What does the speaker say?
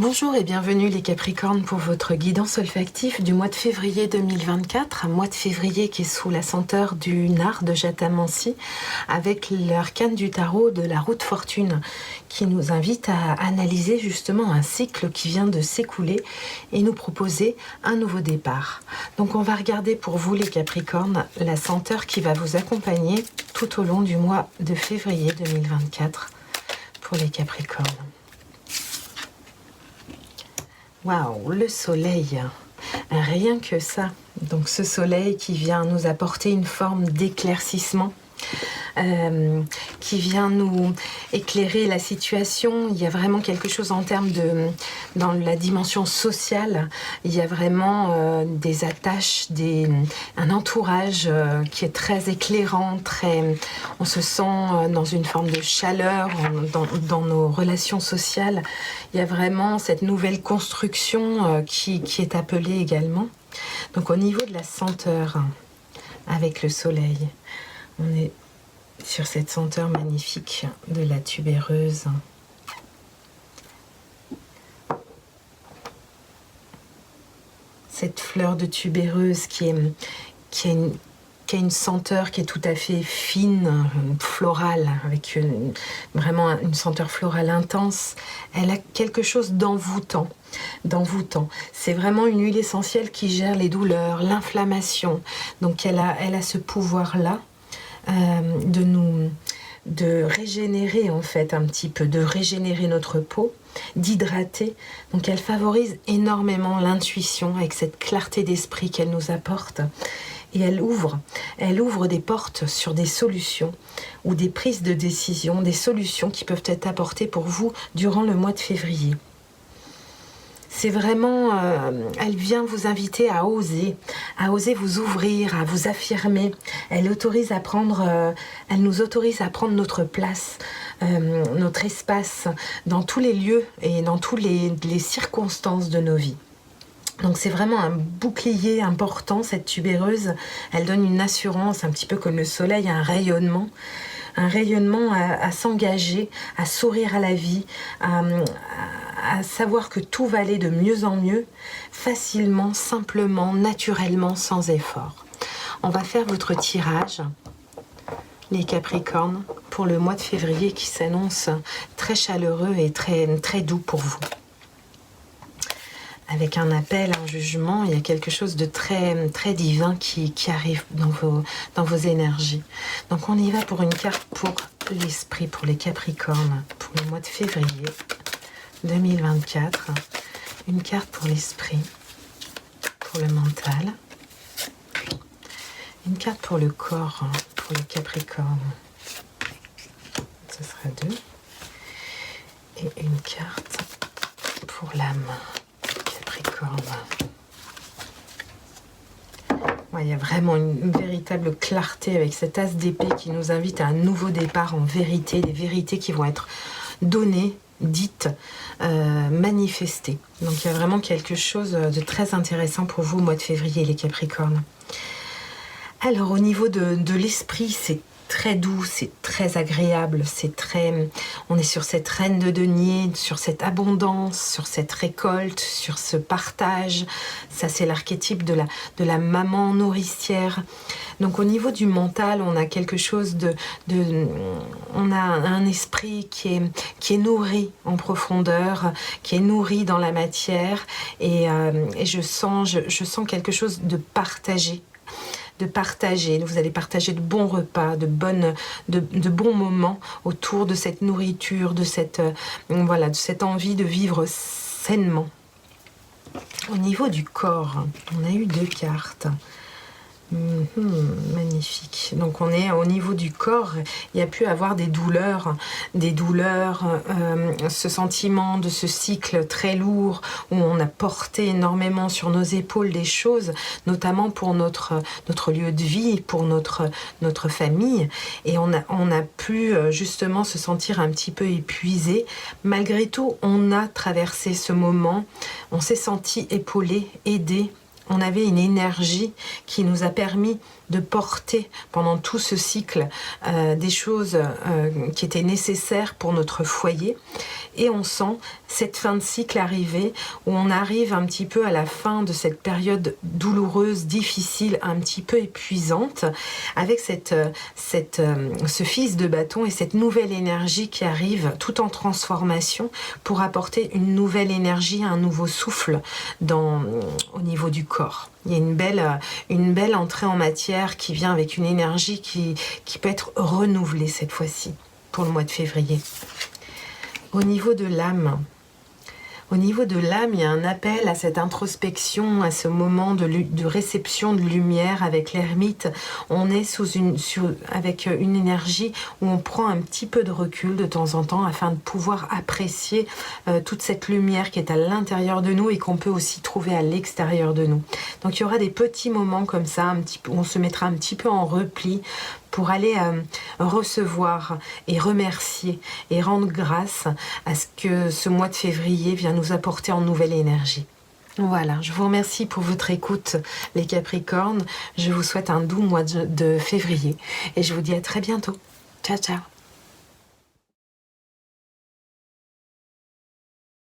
Bonjour et bienvenue les Capricornes pour votre guidance olfactive du mois de février 2024, un mois de février qui est sous la senteur du nard de Jatamansi avec l'arcane du tarot de la roue de fortune qui nous invite à analyser justement un cycle qui vient de s'écouler et nous proposer un nouveau départ. Donc on va regarder pour vous les Capricornes la senteur qui va vous accompagner tout au long du mois de février 2024 pour les Capricornes. Waouh, le soleil, rien que ça. Donc ce soleil qui vient nous apporter une forme d'éclaircissement, qui vient nous éclairer la situation. Il y a vraiment quelque chose en termes de, dans la dimension sociale, il y a vraiment des attaches, un entourage qui est très éclairant, on se sent dans une forme de chaleur dans nos relations sociales. Il y a vraiment cette nouvelle construction qui est appelée également. Donc au niveau de la senteur, avec le soleil, on est sur cette senteur magnifique de la tubéreuse. Cette fleur de tubéreuse qui a une senteur qui est tout à fait fine, florale, avec vraiment une senteur florale intense. Elle a quelque chose d'envoûtant. C'est vraiment une huile essentielle qui gère les douleurs, l'inflammation. Donc elle a ce pouvoir-là de régénérer en fait un petit peu, de régénérer notre peau, d'hydrater. Donc elle favorise énormément l'intuition avec cette clarté d'esprit qu'elle nous apporte. Et elle ouvre des portes sur des solutions ou des prises de décision, des solutions qui peuvent être apportées pour vous durant le mois de février. C'est vraiment, elle vient vous inviter à oser vous ouvrir, à vous affirmer. Elle nous autorise à prendre notre place, notre espace dans tous les lieux et dans toutes les circonstances de nos vies. Donc c'est vraiment un bouclier important, cette tubéreuse. Elle donne une assurance, un petit peu comme le soleil, un rayonnement à s'engager, à sourire à la vie, à savoir que tout va aller de mieux en mieux, facilement, simplement, naturellement, sans effort. On va faire votre tirage, les Capricornes, pour le mois de février qui s'annonce très chaleureux et très, très doux pour vous. Avec un appel, un jugement, il y a quelque chose de très, très divin qui arrive dans vos énergies. Donc on y va pour une carte pour l'esprit, pour les Capricornes, pour le mois de février 2024. Une carte pour l'esprit, pour le mental. Une carte pour le corps, pour les Capricornes. Ce sera 2. Et une carte pour l'âme. Ouais, il y a vraiment une véritable clarté avec cet as d'épée qui nous invite à un nouveau départ en vérité, des vérités qui vont être données, dites, manifestées. Donc il y a vraiment quelque chose de très intéressant pour vous au mois de février, les Capricornes. Alors au niveau de l'esprit, c'est très doux, c'est très agréable, on est sur cette reine de denier, sur cette abondance, sur cette récolte, sur ce partage. Ça, c'est l'archétype de la maman nourricière. Donc au niveau du mental, on a quelque chose on a un esprit qui est nourri en profondeur, qui est nourri dans la matière, et je sens quelque chose de partagé. Vous allez partager de bons repas, de bons moments autour de cette nourriture, de cette envie de vivre sainement. Au niveau du corps, on a eu 2 cartes. Magnifique. Donc on est au niveau du corps, il y a pu avoir des douleurs, ce sentiment de ce cycle très lourd où on a porté énormément sur nos épaules des choses, notamment pour notre lieu de vie, pour notre famille, et on a pu justement se sentir un petit peu épuisé. Malgré tout, on a traversé ce moment, on s'est senti épaulé, aidé. On avait une énergie qui nous a permis de porter pendant tout ce cycle des choses qui étaient nécessaires pour notre foyer. Et on sent cette fin de cycle arriver, où on arrive un petit peu à la fin de cette période douloureuse, difficile, un petit peu épuisante, avec ce fils de bâton et cette nouvelle énergie qui arrive tout en transformation pour apporter une nouvelle énergie, un nouveau souffle au niveau du corps. Il y a une belle entrée en matière qui vient avec une énergie qui peut être renouvelée cette fois-ci, pour le mois de février. Au niveau de l'âme, il y a un appel à cette introspection, à ce moment de réception de lumière avec l'ermite. On est avec une énergie où on prend un petit peu de recul de temps en temps afin de pouvoir apprécier toute cette lumière qui est à l'intérieur de nous et qu'on peut aussi trouver à l'extérieur de nous. Donc il y aura des petits moments comme ça, où on se mettra un petit peu en repli pour aller recevoir et remercier et rendre grâce à ce que ce mois de février vient nous apporter en nouvelle énergie. Voilà, je vous remercie pour votre écoute, les Capricornes. Je vous souhaite un doux mois de février et je vous dis à très bientôt. Ciao, ciao.